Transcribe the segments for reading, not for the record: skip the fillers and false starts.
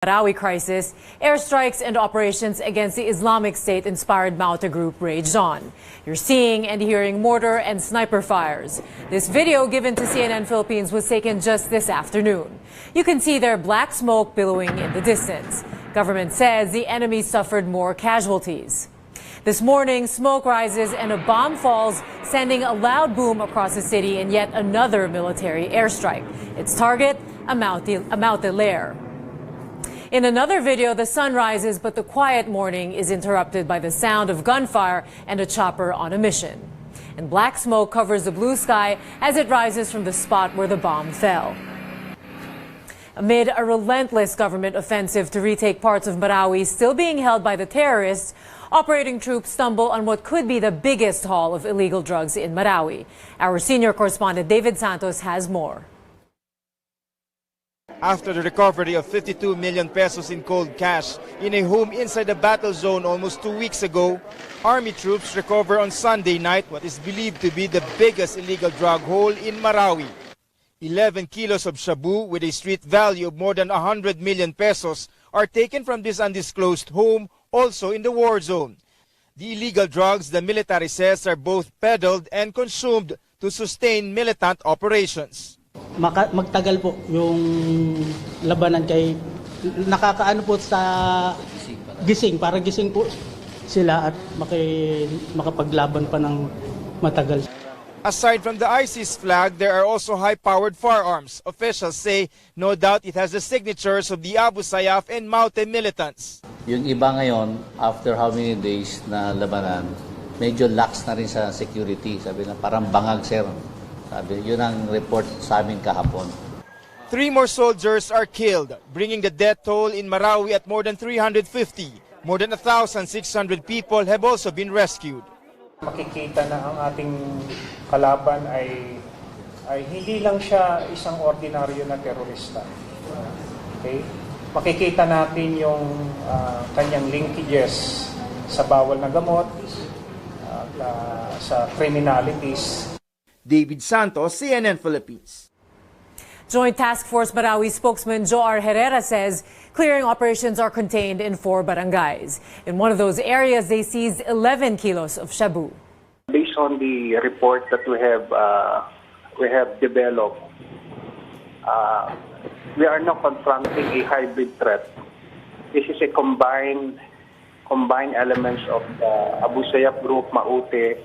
Marawi crisis, airstrikes and operations against the Islamic State-inspired Maute group raged on. You're seeing and hearing mortar and sniper fires. This video given to CNN Philippines was taken just this afternoon. You can see their black smoke billowing in the distance. Government says the enemy suffered more casualties. This morning, smoke rises and a bomb falls, sending a loud boom across the city in yet another military airstrike. Its target, a Maute lair. In another video, the sun rises, but the quiet morning is interrupted by the sound of gunfire and a chopper on a mission. And black smoke covers the blue sky as it rises from the spot where the bomb fell. Amid a relentless government offensive to retake parts of Marawi still being held by the terrorists, operating troops stumble on what could be the biggest haul of illegal drugs in Marawi. Our senior correspondent David Santos has more. After the recovery of 52 million pesos in cold cash in a home inside the battle zone almost 2 weeks ago, army troops recover on Sunday night what is believed to be the biggest illegal drug haul in Marawi. 11 kilos of shabu with a street value of more than 100 million pesos are taken from this undisclosed home, also in the war zone. The illegal drugs, the military says, are both peddled and consumed to sustain militant operations. Magtagal po yung labanan kay nakakaano po sa gising, para gising po sila at makapaglaban pa ng matagal. Aside from the ISIS flag, there are also high-powered firearms. Officials say no doubt it has the signatures of the Abu Sayyaf and Maute militants. Yung iba ngayon, after how many days na labanan, medyo lax na rin sa security. Sabi na parang bangag, sir. Sabi, yun ang report sa amin kahapon. 3 more soldiers are killed, bringing the death toll in Marawi at more than 350. More than 1,600 people have also been rescued. Makikita na ang ating kalaban ay hindi lang siya isang ordinaryo na terorista. Okay? Makikita natin yung kanyang linkages sa bawal na gamot, sa criminalities. David Santos, CNN Philippines. Joint Task Force Marawi spokesman Joar Herrera says clearing operations are contained in 4 barangays. In one of those areas, they seized 11 kilos of shabu. Based on the report that we have developed, we are now confronting a hybrid threat. This is a combined elements of the Abu Sayyaf group, Maute,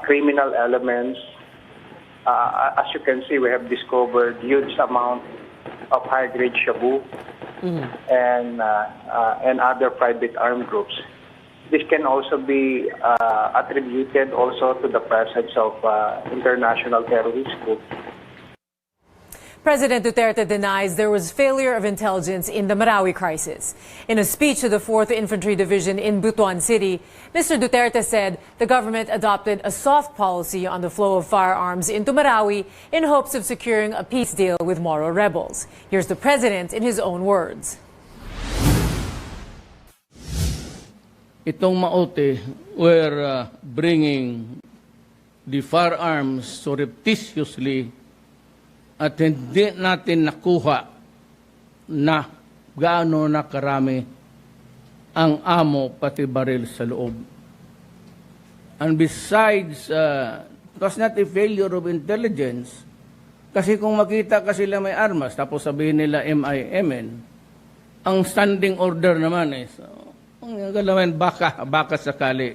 criminal elements. As you can see, we have discovered huge amount of high-grade shabu and other private armed groups. This can also be attributed also to the presence of international terrorist groups. President Duterte denies there was failure of intelligence in the Marawi crisis. In a speech to the 4th Infantry Division in Butuan City, Mr. Duterte said the government adopted a soft policy on the flow of firearms into Marawi in hopes of securing a peace deal with Moro rebels. Here's the president in his own words. Itong Maute were bringing the firearms surreptitiously at hindi natin nakuha na gaano na karami ang amo pati baril sa loob. And besides, it was not a failure of intelligence kasi kung makita ka sila may armas tapos sabihin nila MIMN, ang standing order naman is, ang galawin baka sakali,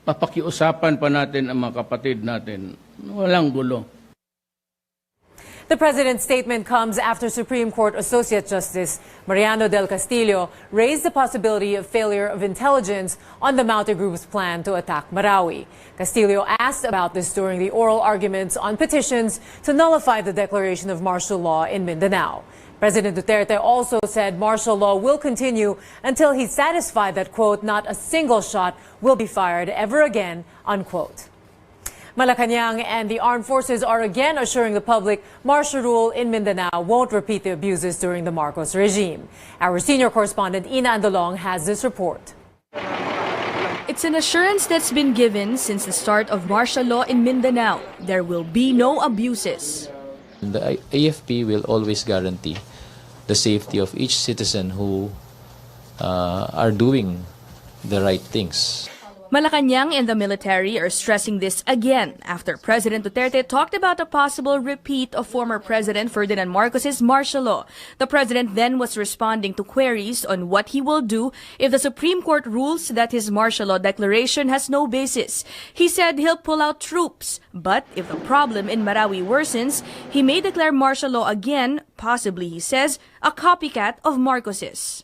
papakiusapan pa natin ang mga kapatid natin. Walang gulo. The president's statement comes after Supreme Court Associate Justice Mariano del Castillo raised the possibility of failure of intelligence on the Maute group's plan to attack Marawi. Castillo asked about this during the oral arguments on petitions to nullify the declaration of martial law in Mindanao. President Duterte also said martial law will continue until he's satisfied that, quote, not a single shot will be fired ever again, unquote. Malacanang and the armed forces are again assuring the public martial rule in Mindanao won't repeat the abuses during the Marcos regime. Our senior correspondent Ina Andalong has this report. It's an assurance that's been given since the start of martial law in Mindanao. There will be no abuses. The AFP will always guarantee the safety of each citizen who are doing the right things. Malacanang and the military are stressing this again after President Duterte talked about a possible repeat of former President Ferdinand Marcos's martial law. The president then was responding to queries on what he will do if the Supreme Court rules that his martial law declaration has no basis. He said he'll pull out troops, but if the problem in Marawi worsens, he may declare martial law again, possibly, he says, a copycat of Marcos's.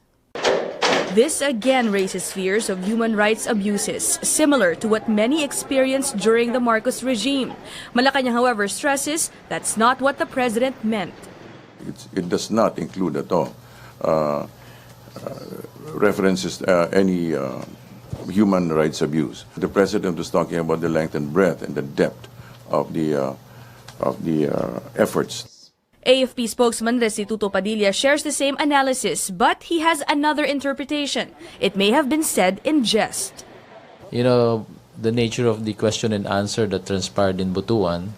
This again raises fears of human rights abuses, similar to what many experienced during the Marcos regime. Malacanang, however, stresses that's not what the president meant. It does not include at all references any human rights abuse. The president was talking about the length and breadth and the depth of the efforts. AFP spokesman Restituto Padilla shares the same analysis, but he has another interpretation. It may have been said in jest. You know, the nature of the question and answer that transpired in Butuan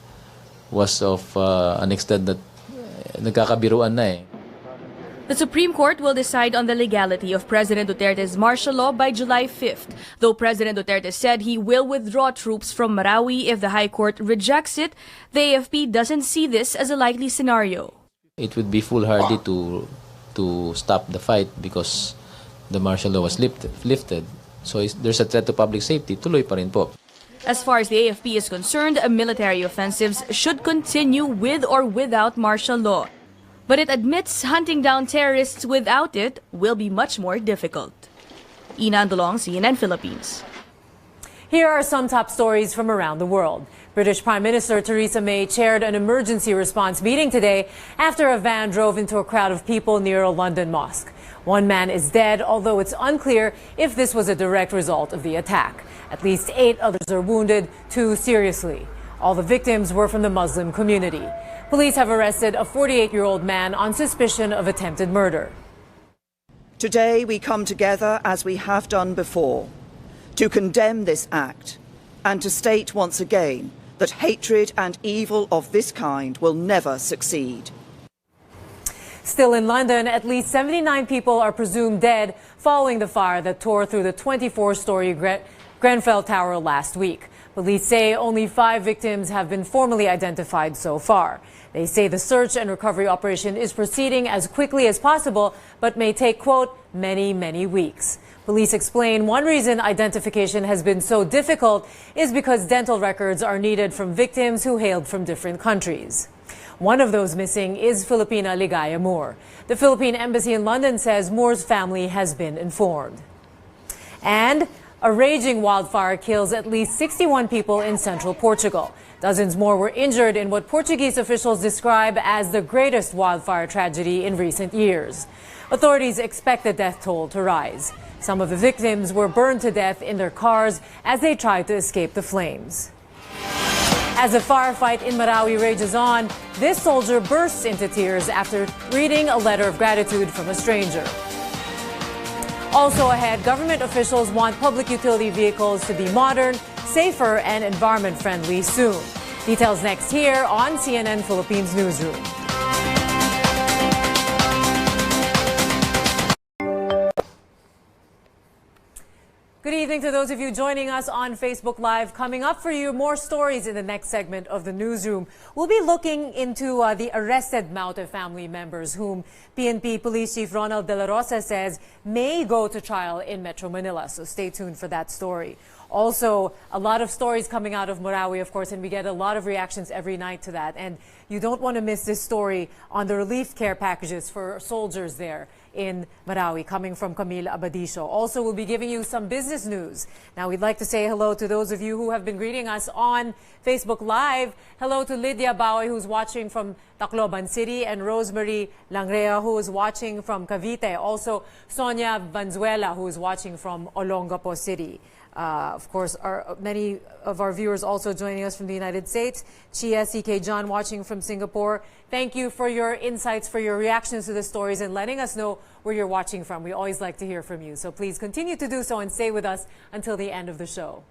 was of an extent that nagkakabiruan na eh. The Supreme Court will decide on the legality of President Duterte's martial law by July 5th, though President Duterte said he will withdraw troops from Marawi if the High Court rejects it. The AFP doesn't see this as a likely scenario. It would be foolhardy to stop the fight because the martial law was lifted. So there's a threat to public safety. Tuloy pa rin po. As far as the AFP is concerned, military offensives should continue with or without martial law. But it admits hunting down terrorists without it will be much more difficult. Ina Andolong, CNN Philippines. Here are some top stories from around the world. British Prime Minister Theresa May chaired an emergency response meeting today after a van drove into a crowd of people near a London mosque. One man is dead, although it's unclear if this was a direct result of the attack. At least 8 others are wounded, 2 seriously. All the victims were from the Muslim community. Police have arrested a 48-year-old man on suspicion of attempted murder. Today we come together as we have done before to condemn this act and to state once again that hatred and evil of this kind will never succeed. Still in London, at least 79 people are presumed dead following the fire that tore through the 24-story Grenfell Tower last week. Police say only 5 victims have been formally identified so far. They say the search and recovery operation is proceeding as quickly as possible, but may take, quote, many weeks. Police explain one reason identification has been so difficult is because dental records are needed from victims who hailed from different countries. One of those missing is Filipina Ligaya Moore. The Philippine Embassy in London says Moore's family has been informed. And a raging wildfire kills at least 61 people in central Portugal. Dozens more were injured in what Portuguese officials describe as the greatest wildfire tragedy in recent years. Authorities expect the death toll to rise. Some of the victims were burned to death in their cars as they tried to escape the flames. As the firefight in Marawi rages on, this soldier bursts into tears after reading a letter of gratitude from a stranger. Also ahead, government officials want public utility vehicles to be modern, safer, and environment-friendly soon. Details next here on CNN Philippines Newsroom. Good evening to those of you joining us on Facebook Live. Coming up for you, more stories in the next segment of the newsroom. We'll be looking into the arrested Maute family members whom PNP Police Chief Ronald De La Rosa says may go to trial in Metro Manila. So stay tuned for that story. Also, a lot of stories coming out of Marawi, of course, and we get a lot of reactions every night to that. And you don't want to miss this story on the relief care packages for soldiers there in Marawi, coming from Camille Abadisho. Also, we'll be giving you some business news. Now, we'd like to say hello to those of you who have been greeting us on Facebook Live. Hello to Lydia Baoy, who's watching from Tacloban City, and Rosemary Langrea, who is watching from Cavite. Also, Sonia Vanzuela, who is watching from Olongapo City. Of course, many of our viewers also joining us from the United States. Chia CK John watching from Singapore. Thank you for your insights, for your reactions to the stories, and letting us know where you're watching from. We always like to hear from you. So please continue to do so and stay with us until the end of the show.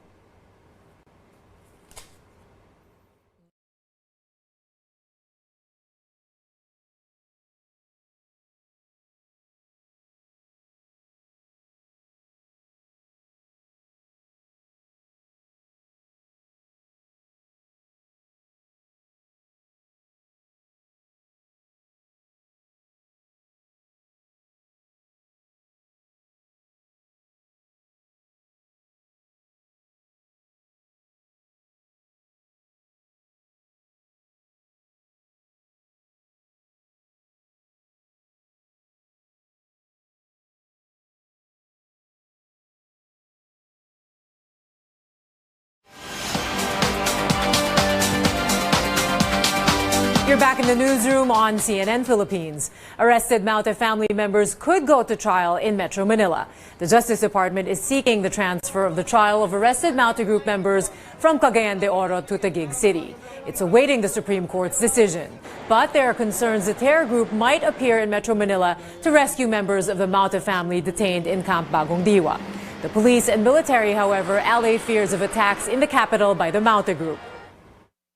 You're back in the newsroom on CNN Philippines. Arrested Maute family members could go to trial in Metro Manila. The Justice Department is seeking the transfer of the trial of arrested Maute Group members from Cagayan de Oro to Taguig City. It's awaiting the Supreme Court's decision. But there are concerns the terror group might appear in Metro Manila to rescue members of the Maute family detained in Camp Bagong Diwa. The police and military, however, allay fears of attacks in the capital by the Maute Group.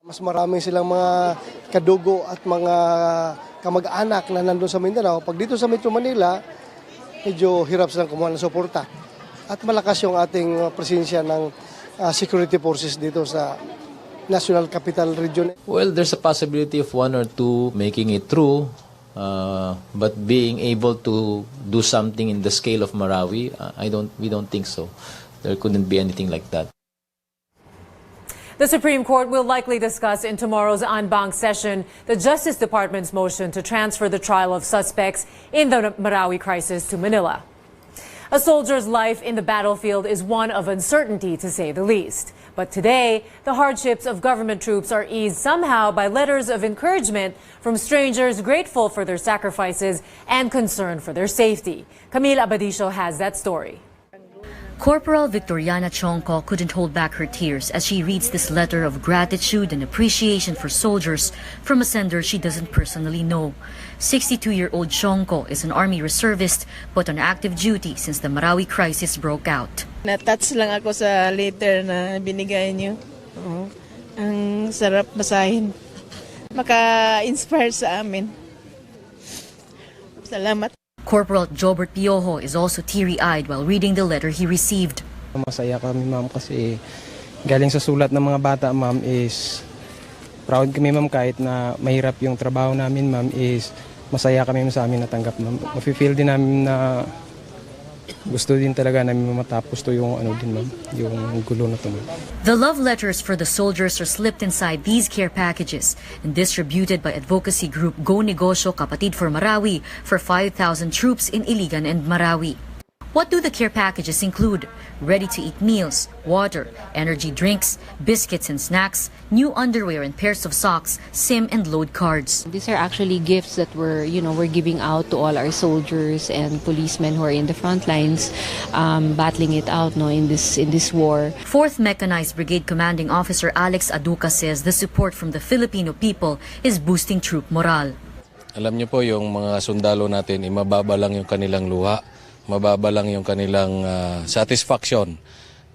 Mas marami silang mga kadugo at mga kamag-anak na nandun sa Mindanao. Pag dito sa Metro Manila, medyo hirap silang kumuha ng suporta. At malakas yung ating presensya ng security forces dito sa National Capital Region. Well, there's a possibility of one or two making it through, but being able to do something in the scale of Marawi, we don't think so. There couldn't be anything like that. The Supreme Court will likely discuss in tomorrow's en banc session the Justice Department's motion to transfer the trial of suspects in the Marawi crisis to Manila. A soldier's life in the battlefield is one of uncertainty, to say the least. But today, the hardships of government troops are eased somehow by letters of encouragement from strangers grateful for their sacrifices and concerned for their safety. Camille Abadisho has that story. Corporal Victoriana Chongco couldn't hold back her tears as she reads this letter of gratitude and appreciation for soldiers from a sender she doesn't personally know. 62-year-old Chongco is an Army reservist but on active duty since the Marawi crisis broke out. Na-touch lang ako sa letter na binigay niyo. Ang sarap basahin. Maka-inspire sa amin. Salamat. Corporal Jobert Piojo is also teary-eyed while reading the letter he received. Masaya kami, ma'am, kasi galing sa sulat ng mga bata, ma'am, is proud kami, ma'am, kahit na mahirap yung trabaho namin, ma'am, is masaya kami sa amin natanggap, ma'am. Mafe-feel din namin na gusto din talaga namin matapos to yung din, ma'am, yung gulo na to, ma'am. The love letters for the soldiers are slipped inside these care packages and distributed by advocacy group Go Negosyo Kapatid for Marawi for 5,000 troops in Iligan and Marawi. What do the care packages include? Ready-to-eat meals, water, energy drinks, biscuits and snacks, new underwear and pairs of socks, SIM and load cards. These are actually gifts that we're giving out to all our soldiers and policemen who are in the front lines, battling it out in this war. 4th Mechanized Brigade Commanding Officer Alex Aduca says the support from the Filipino people is boosting troop morale. Alam niyo po, yung mga sundalo natin, mababa lang yung kanilang luha. Mababa lang yung kanilang satisfaction.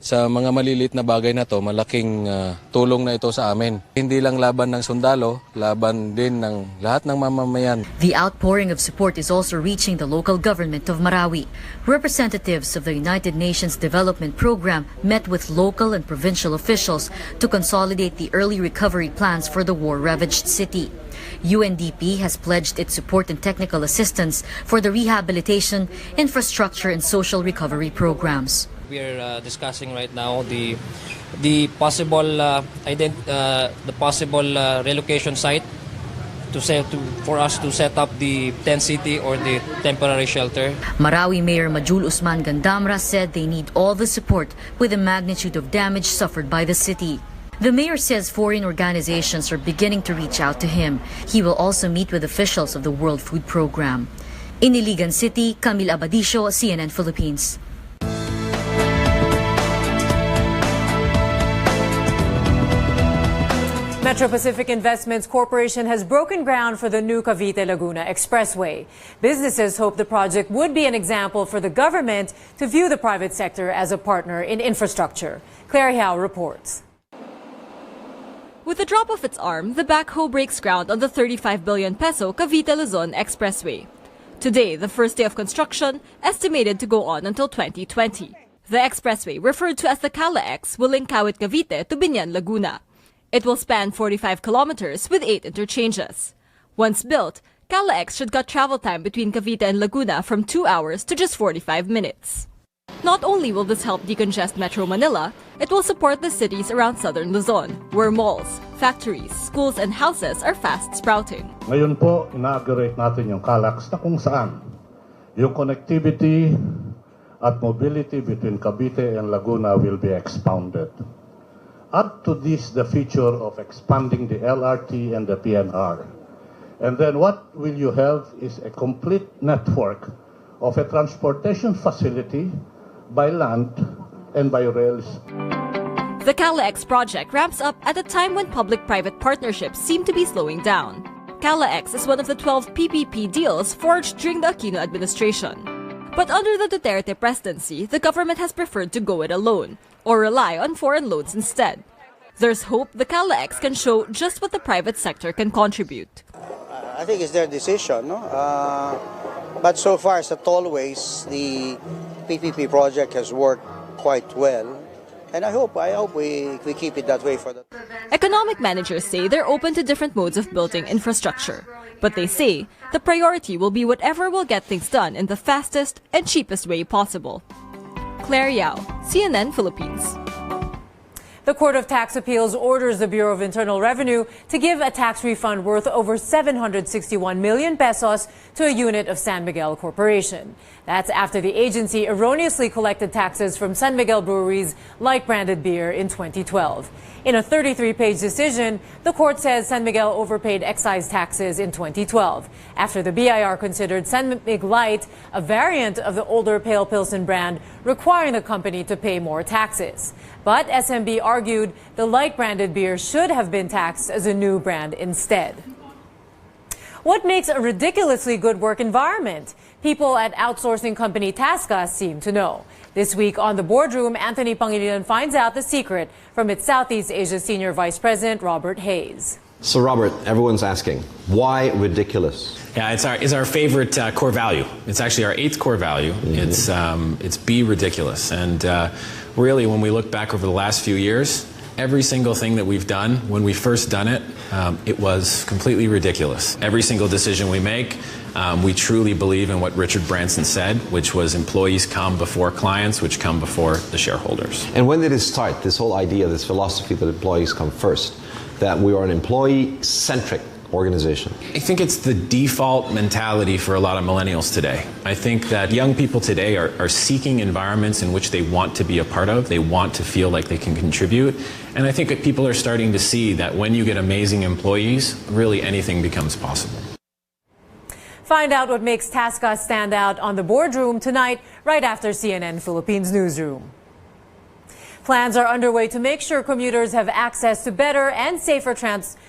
Sa mga maliliit na bagay na to, malaking tulong na ito sa amin. Hindi lang laban ng sundalo, laban din ng lahat ng mamamayan. The outpouring of support is also reaching the local government of Marawi. Representatives of the United Nations Development Program met with local and provincial officials to consolidate the early recovery plans for the war-ravaged city. UNDP has pledged its support and technical assistance for the rehabilitation, infrastructure and social recovery programs. We are discussing right now the possible relocation site for us to set up the tent city or the temporary shelter. Marawi Mayor Majul Usman Gandamra said they need all the support with the magnitude of damage suffered by the city. The mayor says foreign organizations are beginning to reach out to him. He will also meet with officials of the World Food Program. In Iligan City, Camille Abadisho, CNN Philippines. Metro Pacific Investments Corporation has broken ground for the new Cavite-Laguna Expressway. Businesses hope the project would be an example for the government to view the private sector as a partner in infrastructure. Claire Hiao reports. With the drop of its arm, the backhoe breaks ground on the 35 billion peso Cavite-Luzon Expressway. Today, the first day of construction, estimated to go on until 2020. The expressway, referred to as the Cala-X, will link Kawit Cavite to Binyan, Laguna. It will span 45 kilometers with 8 interchanges. Once built, Cala-X should cut travel time between Cavite and Laguna from 2 hours to just 45 minutes. Not only will this help decongest Metro Manila, it will support the cities around southern Luzon, where malls, factories, schools and houses are fast sprouting. Ngayon po, inaugurate natin yung Cala-X na kung saan yung connectivity at mobility between Cavite and Laguna will be expounded. Add to this the feature of expanding the LRT and the PNR And then what will you have is a complete network of a transportation facility by land and by rails. The CALA-X project ramps up at a time when public-private partnerships seem to be slowing down. CALA-X is one of the 12 PPP deals forged during the Aquino administration. But under the Duterte presidency, the government has preferred to go it alone or rely on foreign loans instead. There's hope the CALA-X can show just what the private sector can contribute. I think it's their decision, no? But so far as the tollways, the PPP project has worked quite well. And I hope we keep it that way for the... Economic managers say they're open to different modes of building infrastructure. But they say the priority will be whatever will get things done in the fastest and cheapest way possible. Claire Yao, CNN Philippines. The Court of Tax Appeals orders the Bureau of Internal Revenue to give a tax refund worth over 761 million pesos to a unit of San Miguel Corporation. That's after the agency erroneously collected taxes from San Miguel Brewery's light-branded beer in 2012. In a 33-page decision, the court says San Miguel overpaid excise taxes in 2012 after the BIR considered San Mig Light a variant of the older Pale Pilsen brand, requiring the company to pay more taxes. But SMB argued the light-branded beer should have been taxed as a new brand instead. What makes a ridiculously good work environment? People at outsourcing company Tasca seem to know. This week on The Boardroom, Anthony Pangilinan finds out the secret from its Southeast Asia Senior Vice President, Robert Hayes. So, Robert, everyone's asking, why ridiculous? Yeah, it's our favorite core value. It's actually our 8th core value. It's be ridiculous. And really, when we look back over the last few years, every single thing that we've done, when we first done it, it was completely ridiculous. Every single decision we make, we truly believe in what Richard Branson said, which was employees come before clients, which come before the shareholders. And when did it start, this whole idea, this philosophy that employees come first, that we are an employee-centric organization? I think it's the default mentality for a lot of millennials today. I think that young people today are seeking environments in which they want to be a part of, they want to feel like they can contribute. And I think that people are starting to see that when you get amazing employees, really anything becomes possible. Find out what makes Tasca stand out on The Boardroom tonight, right after CNN Philippines Newsroom. Plans are underway to make sure commuters have access to better and safer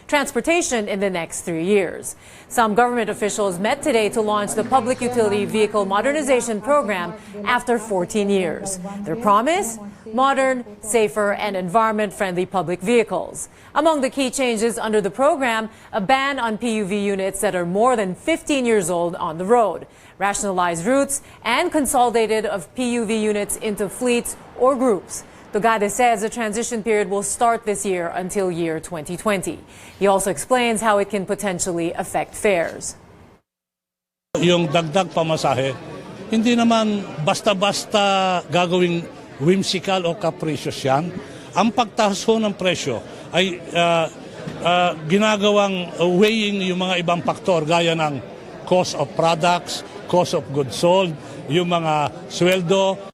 transportation in the next 3 years. Some government officials met today to launch the Public Utility Vehicle Modernization Program after 14 years. Their promise? Modern, safer, and environment-friendly public vehicles. Among the key changes under the program, a ban on PUV units that are more than 15 years old on the road, rationalized routes, and consolidated of PUV units into fleets or groups. Tugade says the transition period will start this year until year 2020. He also explains how it can potentially affect fares. Yung dagdag pamasahe, hindi naman basta-basta gagawing whimsical o capricious yan. Ang pagtaas ho ng presyo ay ginagawang weighing yung mga ibang faktor gaya ng cost of products, cost of goods sold, yung mga sweldo.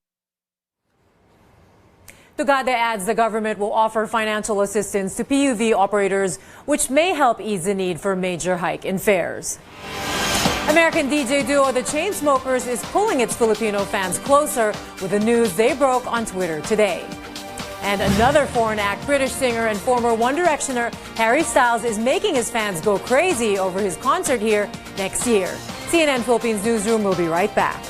Tugade adds the government will offer financial assistance to PUV operators, which may help ease the need for a major hike in fares. American DJ duo The Chainsmokers is pulling its Filipino fans closer with the news they broke on Twitter today. And another foreign act, British singer and former One Directioner Harry Styles is making his fans go crazy over his concert here next year. CNN Philippines Newsroom will be right back.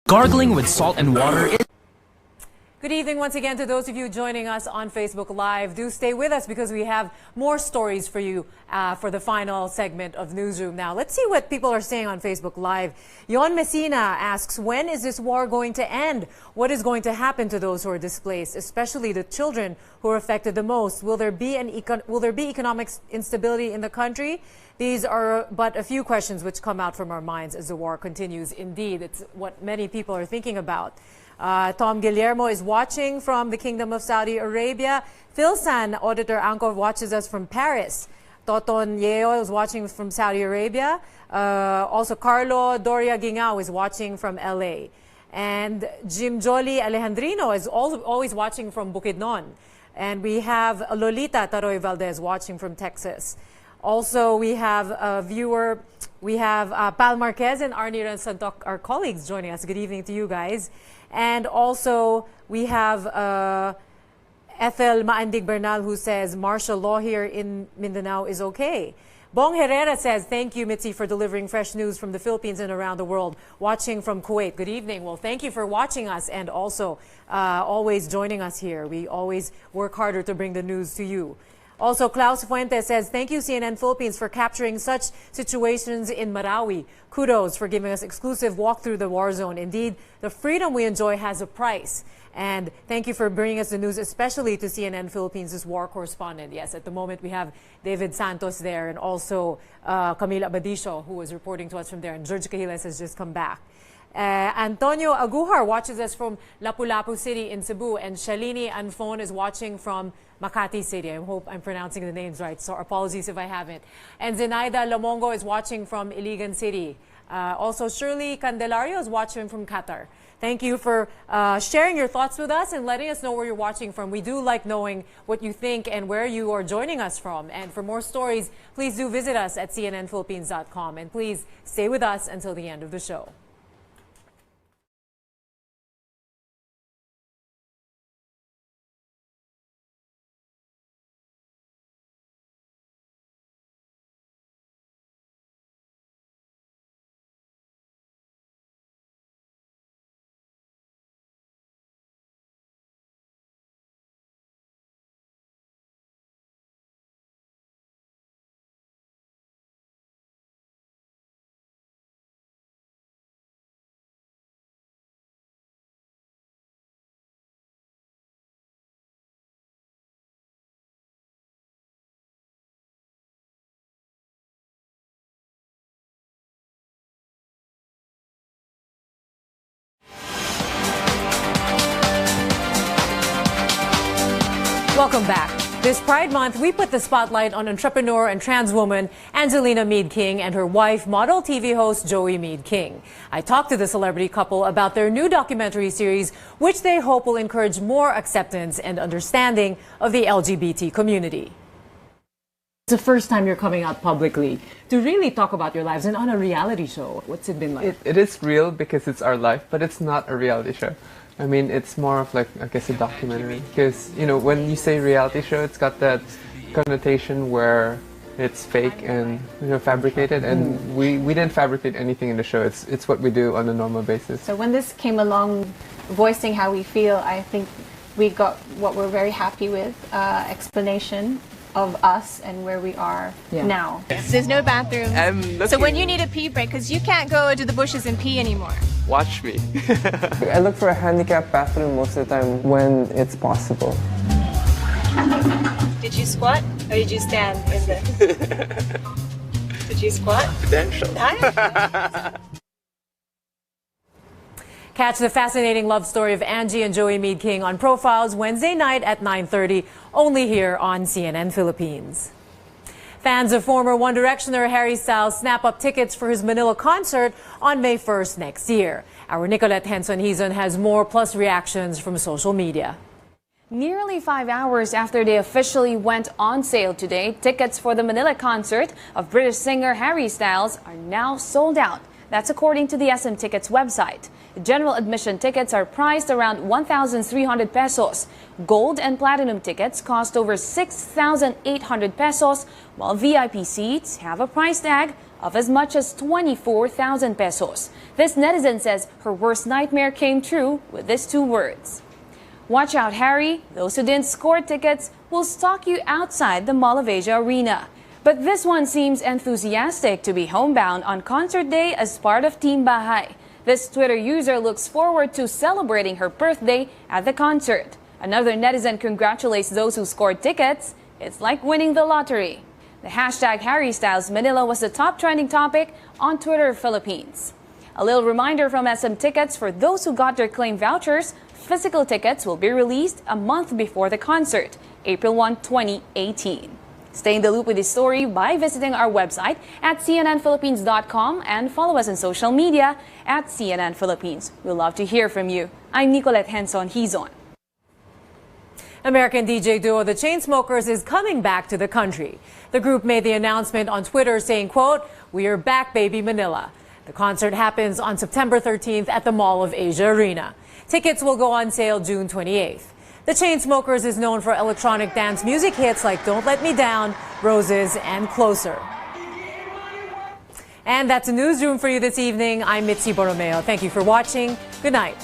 Gargling with salt and water is... Good evening once again to those of you joining us on Facebook Live. Do stay with us because we have more stories for you for the final segment of Newsroom. Now, let's see what people are saying on Facebook Live. Yon Messina asks, when is this war going to end? What is going to happen to those who are displaced, especially the children who are affected the most? Will there be economic instability in the country? These are but a few questions which come out from our minds as the war continues. Indeed, it's what many people are thinking about. Tom Guillermo is watching from the Kingdom of Saudi Arabia. Phil San, Auditor Angkor, watches us from Paris. Toton Yeo is watching from Saudi Arabia. Also, Carlo Doria Gingao is watching from LA. And Jim Jolly Alejandrino is always watching from Bukidnon. And we have Lolita Taroy Valdez watching from Texas. Also, we have a viewer, we have Pal Marquez and Arnie Ransantok, our colleagues, joining us. Good evening to you guys. And also, we have Ethel Maandig Bernal, who says martial law here in Mindanao is okay. Bong Herrera says, thank you, Mitzi, for delivering fresh news from the Philippines and around the world. Watching from Kuwait. Good evening. Well, thank you for watching us and also always joining us here. We always work harder to bring the news to you. Also, Klaus Fuentes says, thank you, CNN Philippines, for capturing such situations in Marawi. Kudos for giving us exclusive walk through the war zone. Indeed, the freedom we enjoy has a price. And thank you for bringing us the news, especially to CNN Philippines' war correspondent. Yes, at the moment we have David Santos there and also Camila Badisho, who was reporting to us from there. And George Cahiles has just come back. Antonio Agujar watches us from Lapu-Lapu City in Cebu. And Shalini Anfon is watching from Makati City. I hope I'm pronouncing the names right, so apologies if I haven't. And Zenaida Lamongo is watching from Iligan City. Also, Shirley Candelario is watching from Qatar. Thank you for sharing your thoughts with us and letting us know where you're watching from. We do like knowing what you think and where you are joining us from. And for more stories, please do visit us at cnnphilippines.com. And please stay with us until the end of the show. Welcome back. This Pride Month, we put the spotlight on entrepreneur and trans woman Angelina Meade King and her wife, model TV host Joey Meade King. I talked to the celebrity couple about their new documentary series, which they hope will encourage more acceptance and understanding of the LGBT community. It's the first time you're coming out publicly to really talk about your lives and on a reality show. What's it been like? It is real because it's our life, but it's not a reality show. I mean, it's more of like, I guess, a documentary. Because, you know, when you say reality show, it's got that connotation where it's fake and, you know, fabricated. And we didn't fabricate anything in the show. It's what we do on a normal basis. So when this came along, voicing how we feel, I think we got what we're very happy with, explanation of us and where we are now. There's no bathroom. So when you need a pee break, because you can't go to the bushes and pee anymore. Watch me. I look for a handicapped bathroom most of the time when it's possible. Did you squat or did you stand in the... Did you squat? Potential. Catch the fascinating love story of Angie and Joey Meade King on Profiles Wednesday night at 9:30, only here on CNN Philippines. Fans of former One Directioner Harry Styles snap up tickets for his Manila concert on May 1st next year. Our Nicolette Henson-Hizon has more, plus reactions from social media. Nearly 5 hours after they officially went on sale today, tickets for the Manila concert of British singer Harry Styles are now sold out. That's according to the SM Tickets website. General admission tickets are priced around 1,300 pesos. Gold and platinum tickets cost over 6,800 pesos, while VIP seats have a price tag of as much as 24,000 pesos. This netizen says her worst nightmare came true with these two words. Watch out, Harry. Those who didn't score tickets will stalk you outside the Mall of Asia Arena. But this one seems enthusiastic to be homebound on concert day as part of Team Bahay. This Twitter user looks forward to celebrating her birthday at the concert. Another netizen congratulates those who scored tickets. It's like winning the lottery. The hashtag Harry Styles Manila was the top trending topic on Twitter Philippines. A little reminder from SM Tickets for those who got their claim vouchers. Physical tickets will be released a month before the concert, April 1, 2018. Stay in the loop with this story by visiting our website at cnnphilippines.com and follow us on social media at CNN Philippines. We'd love to hear from you. I'm Nicolette Henson. He's on. American DJ duo The Chainsmokers is coming back to the country. The group made the announcement on Twitter saying, quote, "We are back, baby Manila." The concert happens on September 13th at the Mall of Asia Arena. Tickets will go on sale June 28th. The Chainsmokers is known for electronic dance music hits like Don't Let Me Down, Roses, and Closer. And that's a newsroom for you this evening. I'm Mitzi Borromeo. Thank you for watching. Good night.